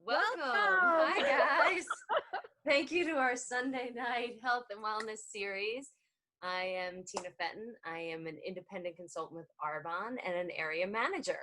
Welcome. Welcome. Hi, guys. Thank you to our Sunday night health and wellness series. I am Tina Fenton. I am an independent consultant with Arbonne and an area manager.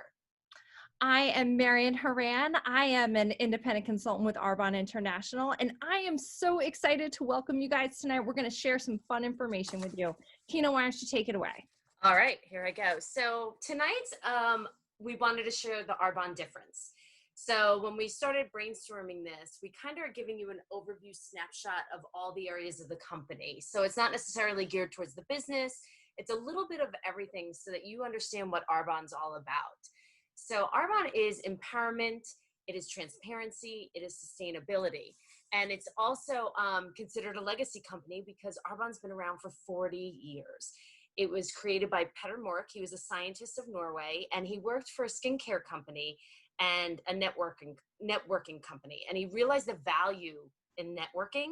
I am Marian Haran. I am an independent consultant with Arbonne International, and I am so excited to welcome you guys tonight. We're going to share some fun information with you. Tina, why don't you take it away? All right, here I go. So tonight, we wanted to share the Arbonne Difference. So when we started brainstorming this, we kind of are giving you an overview snapshot of all the areas of the company. So it's not necessarily geared towards the business. It's a little bit of everything so that you understand what Arbonne's all about. So Arbonne is empowerment, it is transparency, it is sustainability. And it's also considered a legacy company because Arbonne's been around for 40 years. It was created by Petter Mork. He was a scientist of Norway, and he worked for a skincare company and a networking company. And he realized the value in networking.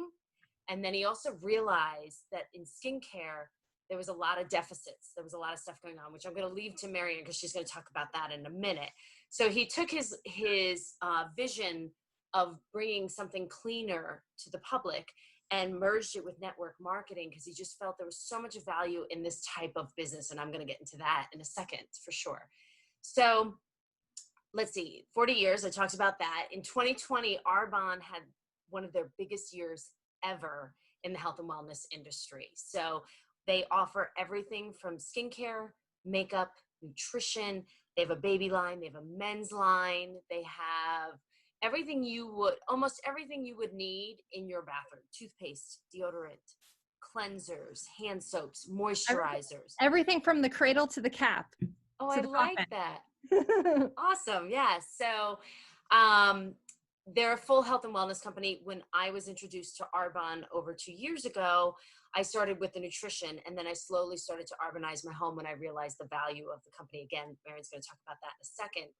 And then he also realized that in skincare, there was a lot of deficits. There was a lot of stuff going on, which I'm going to leave to Marian because she's going to talk about that in a minute. So he took his vision of bringing something cleaner to the public and merged it with network marketing because he just felt there was so much value in this type of business. And I'm going to get into that in a second for sure. So let's see, 40 years, I talked about that. In 2020, Arbonne had one of their biggest years ever in the health and wellness industry. So they offer everything from skincare, makeup, nutrition. They have a baby line, they have a men's line, they have almost everything you would need in your bathroom. Toothpaste, deodorant, cleansers, hand soaps, moisturizers. Everything from the cradle to the cap. Oh, I like that. Awesome. Yeah. So they're a full health and wellness company. When I was introduced to Arbonne over 2 years ago, I started with the nutrition, and then I slowly started to Arbonnize my home when I realized the value of the company. Again, Marian's going to talk about that in a second.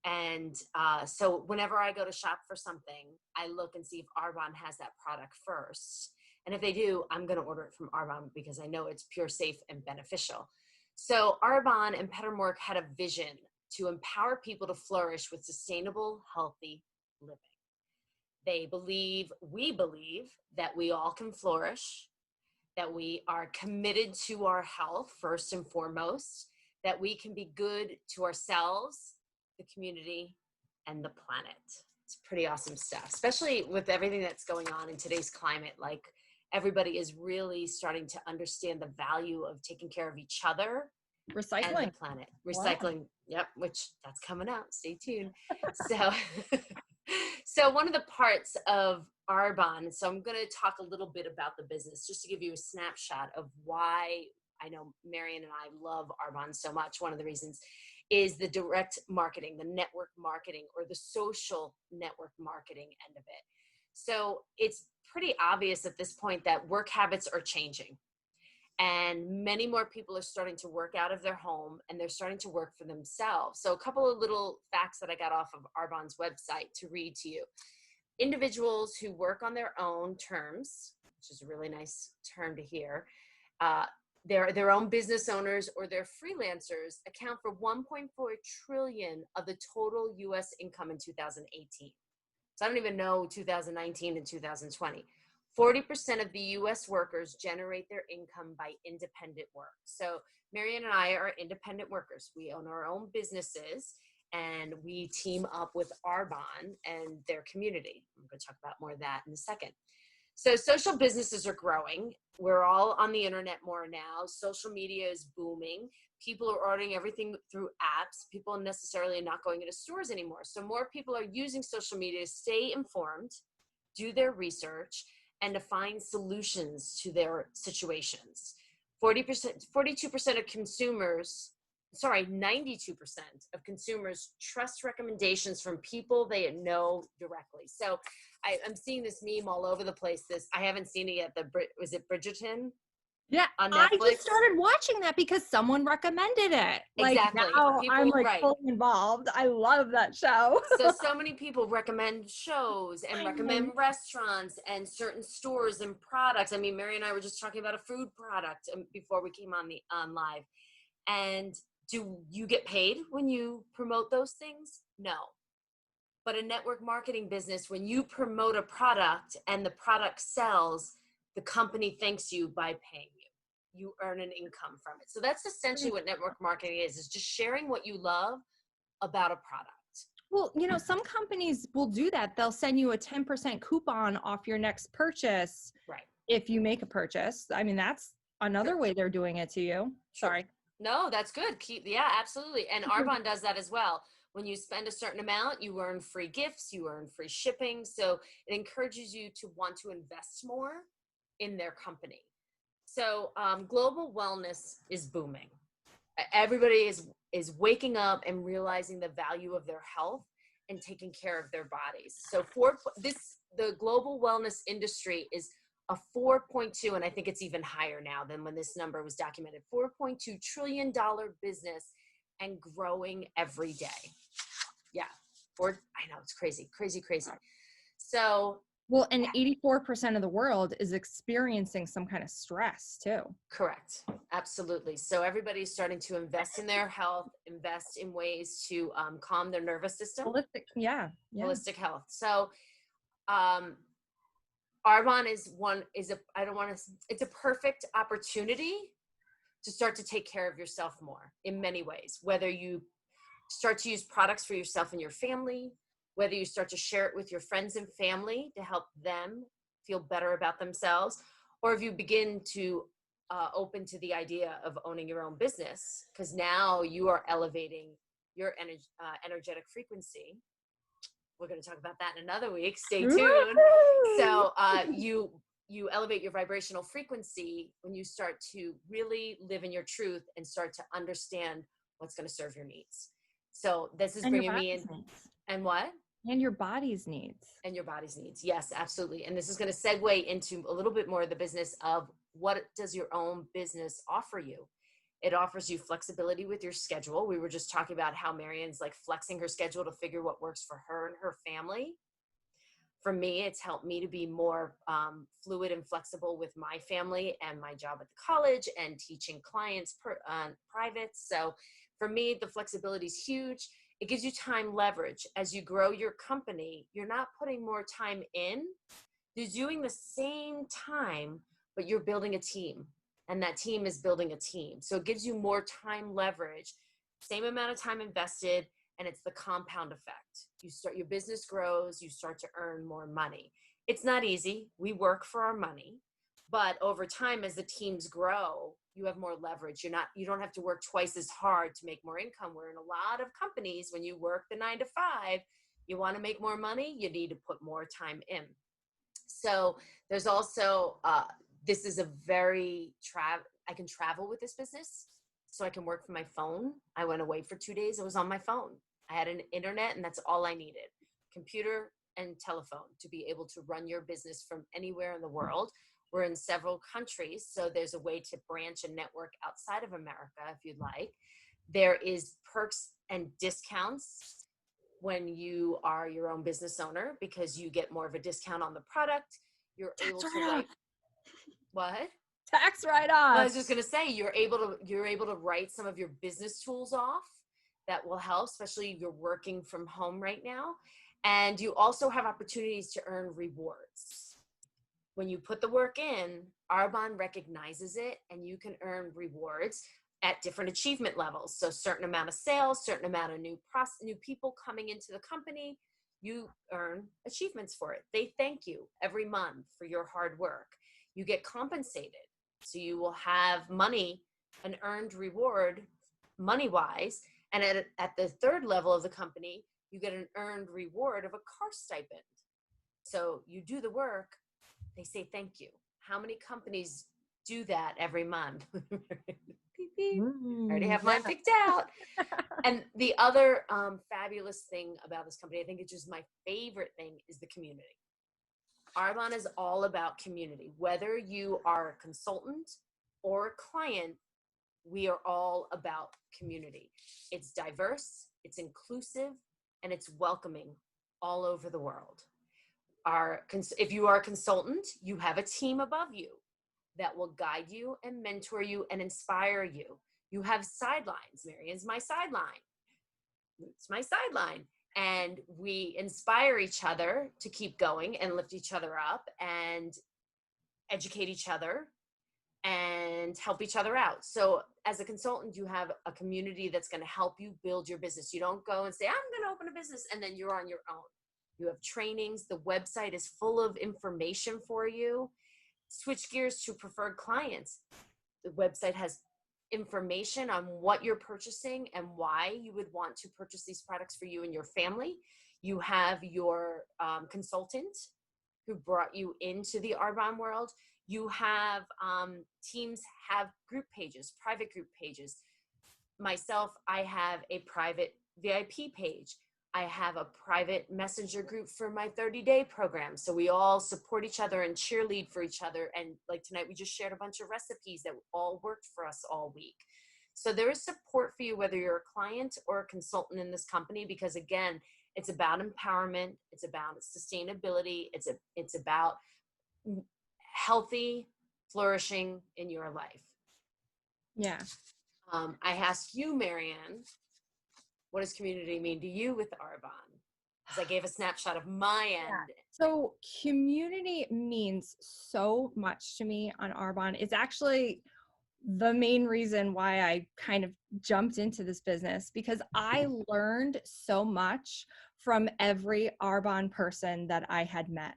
And so whenever I go to shop for something, I look and see if Arbonne has that product first. And if they do, I'm going to order it from Arbonne because I know it's pure, safe, and beneficial. So Arbonne and Petter Mork had a vision to empower people to flourish with sustainable, healthy living. We believe that we all can flourish, that we are committed to our health first and foremost, that we can be good to ourselves, the community, and the planet. It's pretty awesome stuff, especially with everything that's going on in today's climate. Like, everybody is really starting to understand the value of taking care of each other Recycling. and the planet. Recycling. Wow. Yep, which that's coming out. Stay tuned. So one of the parts of Arbonne, so I'm going to talk a little bit about the business just to give you a snapshot of why I know Marian and I love Arbonne so much. One of the reasons is the direct marketing, the network marketing, or the social network marketing end of it. So it's pretty obvious at this point that work habits are changing. And many more people are starting to work out of their home, and they're starting to work for themselves. So a couple of little facts that I got off of Arbonne's website to read to you. Individuals who work on their own terms, which is a really nice term to hear, they're their own business owners or they're freelancers, account for 1.4 trillion of the total U.S. income in 2018. So I don't even know 2019 and 2020. 40% of the U.S. workers generate their income by independent work. So Marian and I are independent workers. We own our own businesses, and we team up with Arbonne and their community. I'm going to talk about more of that in a second. So social businesses are growing. We're all on the internet more now. Social media is booming. People are ordering everything through apps. People necessarily are not going into stores anymore. So more people are using social media to stay informed, do their research, and to find solutions to their situations. 42% of consumers, 92% of consumers trust recommendations from people they know directly. So I'm seeing this meme all over the place. I haven't seen it yet. Was it Bridgerton? Yeah, on I Netflix? just started watching that because someone recommended it. Exactly. Now People, I'm like right. fully involved. I love that show. So many people recommend shows and recommend restaurants and certain stores and products. I mean, Mary and I were just talking about a food product before we came on live. And do you get paid when you promote those things? No. But a network marketing business, when you promote a product and the product sells, the company thanks you by paying you. You earn an income from it. So that's essentially what network marketing is just sharing what you love about a product. Well, some companies will do that. They'll send you a 10% coupon off your next purchase. Right. If you make a purchase. I mean, that's another way they're doing it to you. True. Sorry. No, that's good. Yeah, absolutely. And Arbonne does that as well. When you spend a certain amount, you earn free gifts, you earn free shipping. So it encourages you to want to invest more in their company. So global wellness is booming. Everybody is waking up and realizing the value of their health and taking care of their bodies. So the global wellness industry is a 4.2, and I think it's even higher now than when this number was documented, $4.2 trillion business and growing every day. Yeah. I know, it's crazy. So. Well, and 84% of the world is experiencing some kind of stress too. Correct. Absolutely. So everybody's starting to invest in their health, invest in ways to calm their nervous system. Holistic health. So Arbonne it's a perfect opportunity to start to take care of yourself more in many ways, whether you start to use products for yourself and your family, whether you start to share it with your friends and family to help them feel better about themselves, or if you begin to open to the idea of owning your own business, because now you are elevating your energetic frequency. We're going to talk about that in another week. Stay tuned. So you elevate your vibrational frequency when you start to really live in your truth and start to understand what's going to serve your needs. So this is bringing me in. And what? And your body's needs. And your body's needs. Yes, absolutely. And this is going to segue into a little bit more of the business of what does your own business offer you? It offers you flexibility with your schedule. We were just talking about how Marion's like flexing her schedule to figure what works for her and her family. For me, it's helped me to be more fluid and flexible with my family and my job at the college and teaching clients private. So for me, the flexibility is huge. It gives you time leverage. As you grow your company, you're not putting more time in. You're doing the same time, but you're building a team. And that team is building a team. So it gives you more time leverage, same amount of time invested, and it's the compound effect. Your business grows, you start to earn more money. It's not easy. We work for our money, but over time, as the teams grow, you have more leverage. You don't have to work twice as hard to make more income. Where in a lot of companies, when you work the 9 to 5, you want to make more money, you need to put more time in. So there's also, this is I can travel with this business, so I can work from my phone. I went away for 2 days. I was on my phone. I had an internet, and that's all I needed. Computer and telephone to be able to run your business from anywhere in the world. We're in several countries, so there's a way to branch and network outside of America if you'd like. There is perks and discounts when you are your own business owner because you get more of a discount on the product. You're able to write. What? Tax write-off. I was just gonna say you're able to write some of your business tools off. That will help, especially if you're working from home right now. And you also have opportunities to earn rewards. When you put the work in, Arbonne recognizes it, and you can earn rewards at different achievement levels. So certain amount of sales, certain amount of new people coming into the company, you earn achievements for it. They thank you every month for your hard work. You get compensated. So you will have money, an earned reward money-wise. And at the third level of the company, you get an earned reward of a car stipend. So you do the work, they say thank you. How many companies do that every month? Beep, beep. I already have mine picked out. And the other fabulous thing about this company, I think it's just my favorite thing, is the community. Arbonne is all about community. Whether you are a consultant or a client, we are all about community. It's diverse, it's inclusive, and it's welcoming all over the world. If you are a consultant, you have a team above you that will guide you and mentor you and inspire you. You have sidelines. Marion's my sideline. It's my sideline. and we inspire each other to keep going and lift each other up and educate each other and help each other out. So as a consultant, you have a community that's going to help you build your business. You don't go and say, I'm going to open a business, and then you're on your own. You have trainings. The website is full of information for you. Switch gears to preferred clients. The website has information on what you're purchasing and why you would want to purchase these products for you and your family. You have your consultant who brought you into the Arbonne world. You have teams have group pages, private group pages. Myself, I have a private VIP page. I have a private messenger group for my 30-day program. So we all support each other and cheerlead for each other. And like tonight, we just shared a bunch of recipes that all worked for us all week. So there is support for you, whether you're a client or a consultant in this company, because again, it's about empowerment. It's about sustainability. It's about healthy flourishing in your life. Yeah. I asked you, Marianne, what does community mean to you with Arbonne? Because I gave a snapshot of my end. Yeah. So community means so much to me on Arbonne. It's actually the main reason why I kind of jumped into this business, because I learned so much from every Arbonne person that I had met.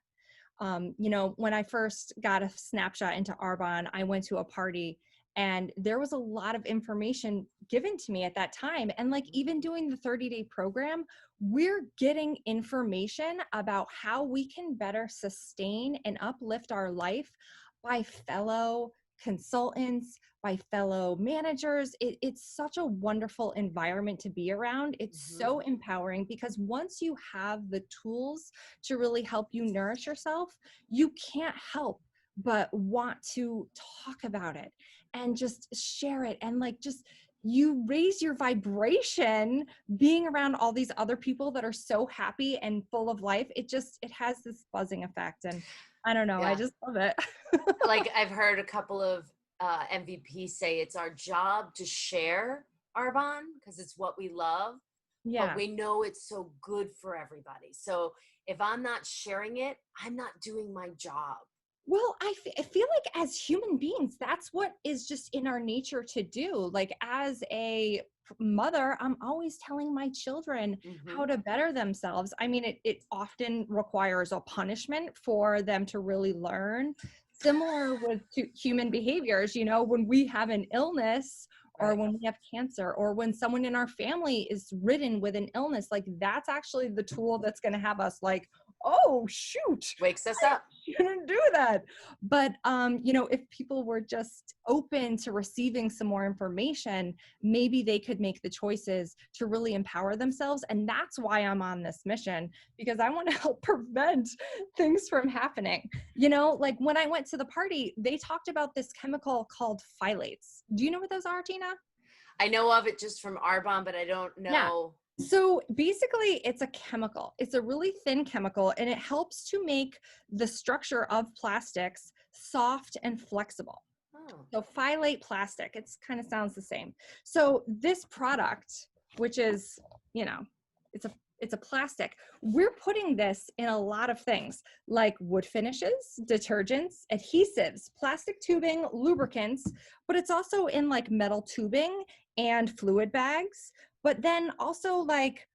You know, when I first got a snapshot into Arbonne, I went to a party and there was a lot of information given to me at that time. And like even doing the 30-day program, we're getting information about how we can better sustain and uplift our life by fellow consultants, by fellow managers. It's such a wonderful environment to be around. It's so empowering, because once you have the tools to really help you nourish yourself, you can't help but want to talk about it and just share it. And like, just, you raise your vibration being around all these other people that are so happy and full of life. It has this buzzing effect. And I don't know, I just love it. Like I've heard a couple of MVPs say it's our job to share Arbonne because it's what we love, but we know it's so good for everybody. So if I'm not sharing it, I'm not doing my job. Well, I feel like as human beings, that's what is just in our nature to do. Like as a mother, I'm always telling my children how to better themselves. I mean, it often requires a punishment for them to really learn. Similar with human behaviors, you know, when we have an illness or when we have cancer or when someone in our family is ridden with an illness, like that's actually the tool that's going to have us like, oh, shoot. Wakes us up. Shouldn't do that. But, you know, if people were just open to receiving some more information, maybe they could make the choices to really empower themselves. And that's why I'm on this mission, because I want to help prevent things from happening. You know, like when I went to the party, they talked about this chemical called phthalates. Do you know what those are, Tina? I know of it just from Arbonne, but I don't know. Yeah. So basically it's a chemical. It's a really thin chemical, and it helps to make the structure of plastics soft and flexible. So phthalate plastic, it's kind of sounds the same. So this product, which is, you know, it's a plastic, we're putting this in a lot of things like wood finishes, detergents, adhesives, plastic tubing, lubricants, but it's also in like metal tubing and fluid bags, but then also like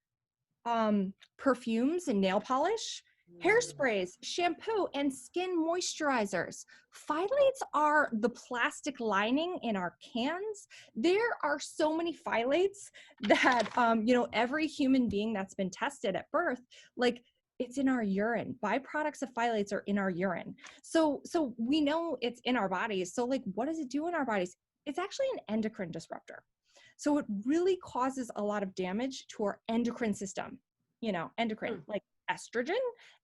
perfumes and nail polish, hairsprays, shampoo, and skin moisturizers. Phthalates are the plastic lining in our cans. There are so many phthalates that, you know, every human being that's been tested at birth, like it's in our urine. Byproducts of phthalates are in our urine. So we know it's in our bodies. So like, what does it do in our bodies? It's actually an endocrine disruptor. So it really causes a lot of damage to our endocrine system, you know, endocrine, like estrogen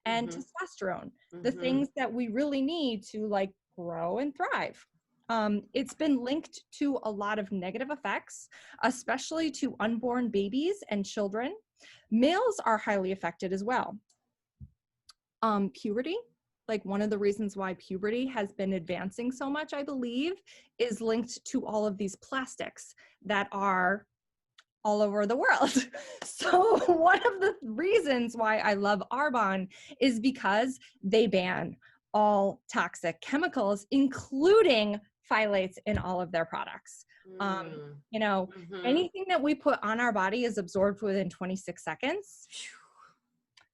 and testosterone, the things that we really need to like grow and thrive. It's been linked to a lot of negative effects, especially to unborn babies and children. Males are highly affected as well. Puberty, like one of the reasons why puberty has been advancing so much, I believe, is linked to all of these plastics that are all over the world. So one of the reasons why I love Arbonne is because they ban all toxic chemicals, including phthalates in all of their products. You know, anything that we put on our body is absorbed within 26 seconds.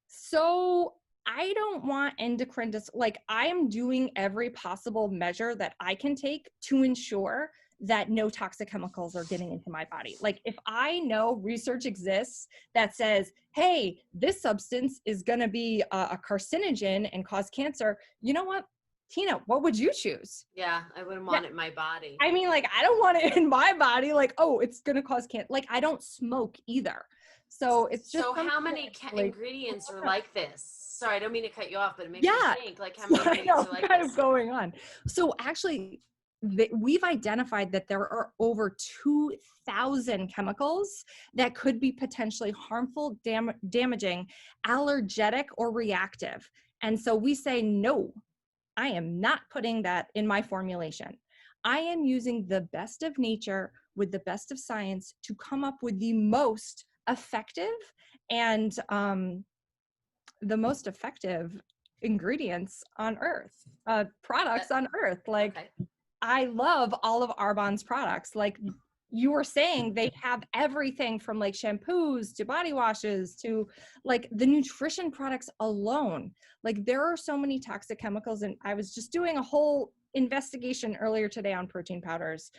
So I don't want endocrine like I am doing every possible measure that I can take to ensure that no toxic chemicals are getting into my body. Like if I know research exists that says, hey, this substance is going to be a carcinogen and cause cancer, you know what, Tina, what would you choose? Yeah, I wouldn't want it in my body. I mean, like, I don't want it in my body. Like, oh, it's going to cause cancer. Like, I don't smoke either. So it's just. So how many ingredients are like this? Sorry, I don't mean to cut you off, but it makes me think, like, how many ingredients are like kind this? Of going on. So actually, we've identified that there are over 2,000 chemicals that could be potentially harmful, damaging, allergenic, or reactive. And so we say, no, I am not putting that in my formulation. I am using the best of nature with the best of science to come up with the most effective and the most effective ingredients on earth, products on earth. Like, I love all of Arbonne's products. Like you were saying, they have everything from like shampoos to body washes to like the nutrition products alone. Like there are so many toxic chemicals, and I was just doing a whole investigation earlier today on protein powders.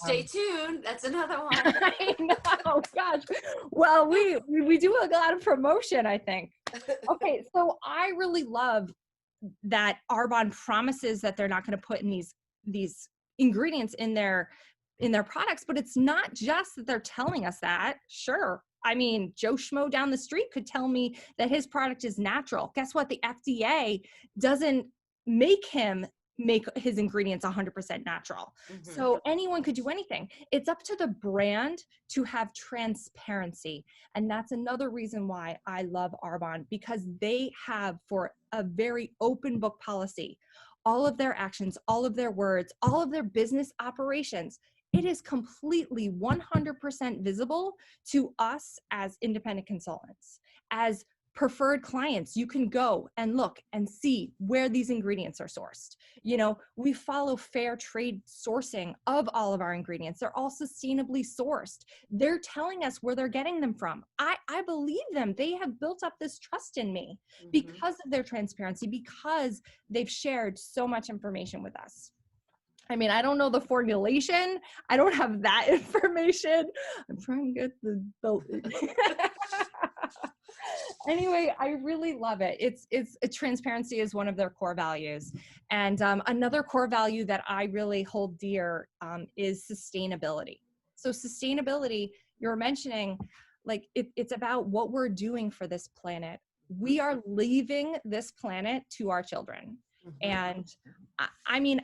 Stay tuned. That's another one. I know, gosh. Well, we do a lot of promotion, I think. Okay, so I really love that Arbonne promises that they're not going to put in these ingredients in their products, but it's not just that they're telling us that. Sure. I mean, Joe Schmo down the street could tell me that his product is natural. Guess what? The FDA doesn't make him make his ingredients 100% natural. So anyone could do anything. It's up to the brand to have transparency. And that's another reason why I love Arbonne, because they have, for a very open book policy, all of their actions, all of their words, all of their business operations. It is completely 100% visible to us as independent consultants, as preferred clients. You can go and look and see where these ingredients are sourced. You know, we follow fair trade sourcing of all of our ingredients. They're all sustainably sourced. They're telling us where they're getting them from. I believe them. They have built up this trust in me because of their transparency, because they've shared so much information with us. I mean, I don't know the formulation. I don't have that information. I'm trying to get the Anyway, I really love it. It's transparency is one of their core values. And another core value that I really hold dear is sustainability. So sustainability, you're mentioning, like it's about what we're doing for this planet. We are leaving this planet to our children. And I mean,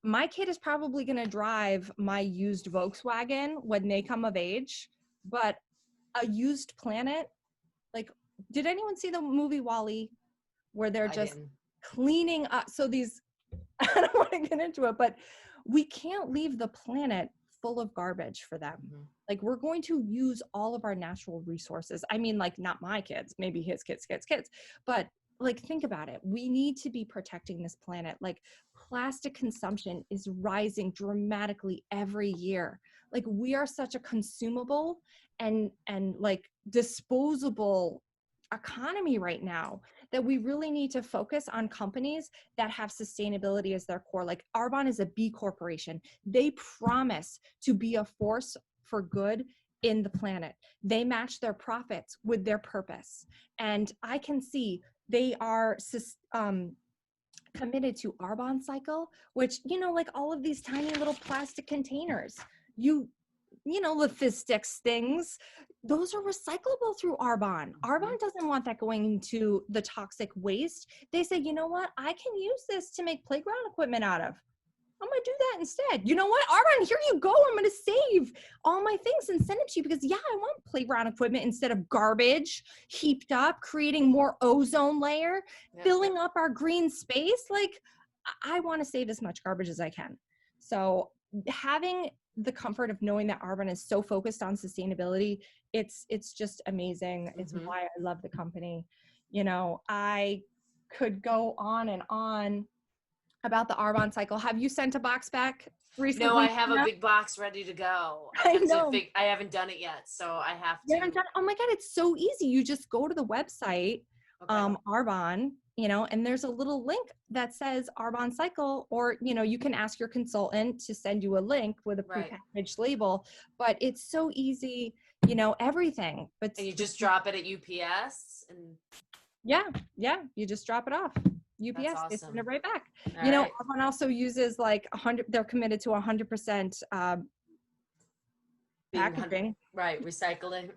my kid is probably going to drive my used Volkswagen when they come of age, but a used planet, like, did anyone see the movie WALL-E, where they're just cleaning up? So these, I don't want to get into it, but we can't leave the planet full of garbage for them. Like, we're going to use all of our natural resources. I mean, like, not my kids, maybe his kids, but like, think about it. We need to be protecting this planet. Like, plastic consumption is rising dramatically every year. Like, we are such a consumable and like disposable economy right now that we really need to focus on companies that have sustainability as their core. Like, Arbonne is a B corporation. They promise to be a force for good in the planet. They match their profits with their purpose. And I can see they are committed to Arbonne Cycle, which, you know, like all of these tiny little plastic containers, you know, the Fizzsticks things, those are recyclable through Arbonne. Arbonne doesn't want that going into the toxic waste. They say, you know what, I can use this to make playground equipment out of. I'm going to do that instead. You know what, Arbonne, here you go. I'm going to save all my things and send it to you because, yeah, I want playground equipment instead of garbage heaped up, creating more ozone layer, filling up our green space. Like, I want to save as much garbage as I can. So having the comfort of knowing that Arbonne is so focused on sustainability. It's just amazing. It's Mm-hmm. why I love the company. You know, I could go on and on about the Arbonne cycle. Have you sent a box back No, I recently? have a Tina? big box ready to go. I know. I haven't done it yet, so I have You to. haven't done, oh my God, it's so easy. You just go to the website, Okay. Arbonne, you know, and there's a little link that says Arbonne cycle, or, you know, you can ask your consultant to send you a link with a Right. prepackaged label, but it's so easy, you know, everything. But And you just drop it at UPS and yeah, you just drop it off. that's UPS, they send it awesome. right back. All You know, right. Arbonne also uses like 100, they're committed to 100% Being packaging. right, recycling,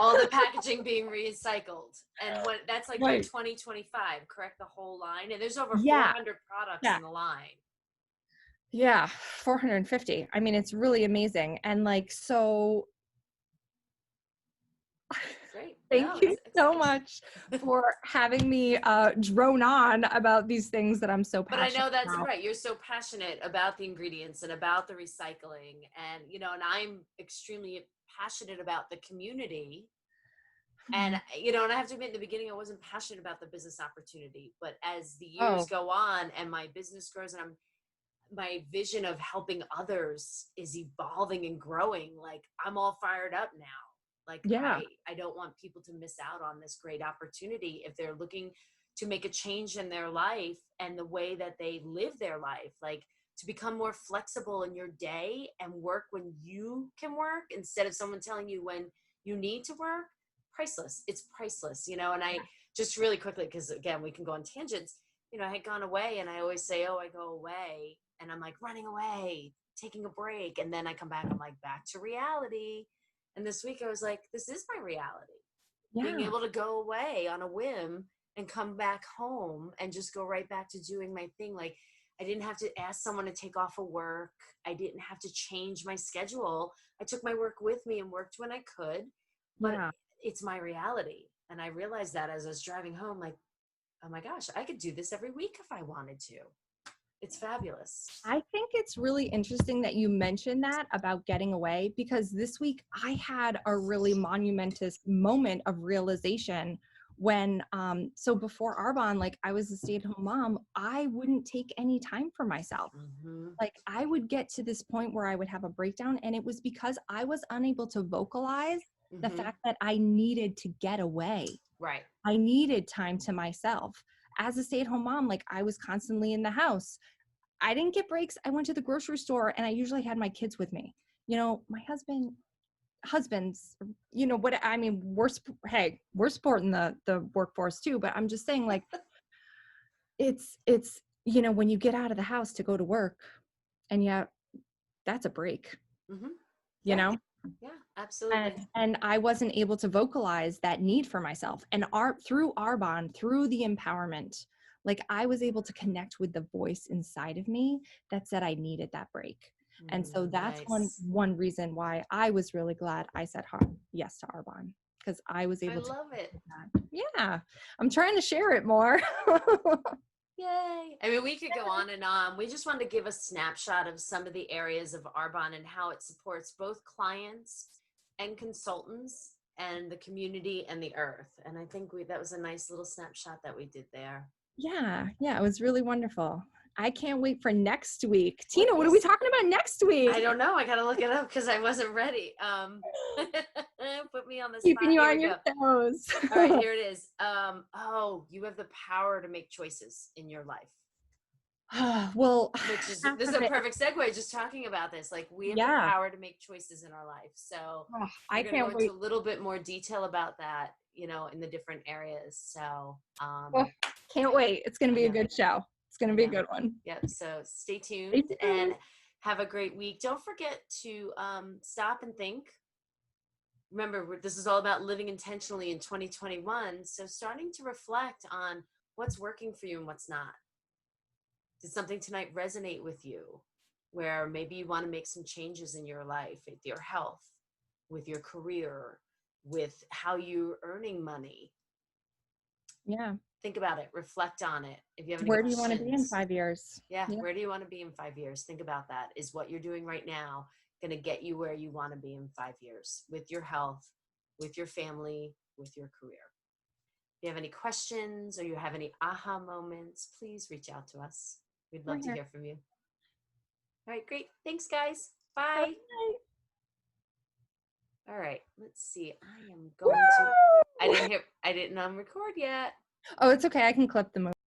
all the packaging being recycled. And what that's like by Right. 2025, correct, the whole line? And there's over Yeah. 400 products Yeah. in the line. Yeah, 450. I mean, it's really amazing. And like, so Great. No, thank you so much for having me drone on about these things that I'm so but I passionate know that's about. right. You're so passionate about the ingredients and about the recycling. And, you know, and I'm extremely passionate about the community. And, you know, and I have to admit, in the beginning, I wasn't passionate about the business opportunity. But as the years Oh, go on and my business grows and my vision of helping others is evolving and growing, like I'm all fired up now. Like yeah. I don't want people to miss out on this great opportunity if they're looking to make a change in their life and the way that they live their life, like to become more flexible in your day and work when you can work instead of someone telling you when you need to work. Priceless. It's priceless, you know. And I just really quickly, because again, we can go on tangents, you know, I had gone away and I always say, oh, I go away and I'm like running away, taking a break. And then I come back, I'm like back to reality. And this week I was like, this is my reality. Being Yeah. able to go away on a whim and come back home and just go right back to doing my thing. Like I didn't have to ask someone to take off of work. I didn't have to change my schedule. I took my work with me and worked when I could, but Yeah. it's my reality. And I realized that as I was driving home, like, oh my gosh, I could do this every week if I wanted to. It's fabulous. I think it's really interesting that you mentioned that about getting away, because this week I had a really monumentous moment of realization when, so before Arbonne, like I was a stay-at-home mom, I wouldn't take any time for myself. Mm-hmm. Like I would get to this point where I would have a breakdown, and it was because I was unable to vocalize the Mm-hmm. fact that I needed to get away. Right. I needed time to myself. As a stay-at-home mom, like I was constantly in the house. I didn't get breaks. I went to the grocery store and I usually had my kids with me. You know, my husbands, you know what I mean, we're supporting the workforce too, but I'm just saying, like, it's you know, when you get out of the house to go to work, and yeah, that's a break, Mm-hmm. you Yeah. know? Yeah, absolutely. And I wasn't able to vocalize that need for myself. And through Arbonne, through the empowerment, like I was able to connect with the voice inside of me that said I needed that break. And so that's Nice. one reason why I was really glad I said yes to Arbonne, because I was I able to love it. that. Yeah, I'm trying to share it more. Yay. I mean, we could go on and on. We just wanted to give a snapshot of some of the areas of Arbonne and how it supports both clients and consultants and the community and the earth. And I think that was a nice little snapshot that we did there. Yeah, it was really wonderful. I can't wait for next week. What Tina, what are we is talking about next week? I don't know. I gotta look it up because I wasn't ready. Put me on the Keeping spot. you Here on we your go. toes. All right, here it is. Oh, you have the power to make choices in your life. Well, Which is half this is of a it, perfect segue just talking about this. Like we have the yeah. power to make choices in our life. So Oh, we're I gonna go can't into wait. a little bit more detail about that, you know, in the different areas. So Oh, can't wait. It's going to I be a know. good show. It's going I to be a know. good one. Yep. So stay Stay tuned and tuned. have a great week. Don't forget to stop and think. Remember, this is all about living intentionally in 2021. So starting to reflect on what's working for you and what's not. Did something tonight resonate with you where maybe you want to make some changes in your life, with your health, with your career, with how you're earning money? Yeah. Think about it, reflect on it. If you have any Where do you want to be in questions, 5 years? yeah, Yeah. where do you want to be in 5 years? Think about that. Is what you're doing right now going to get you where you want to be in 5 years with your health, with your family, with your career. If you have any questions or you have any aha moments, please reach out to us. We'd love to hear from you. All right, great. Thanks, guys. Bye. All right, let's see. I am going to, I didn't record yet. Oh, it's okay. I can clip the movie.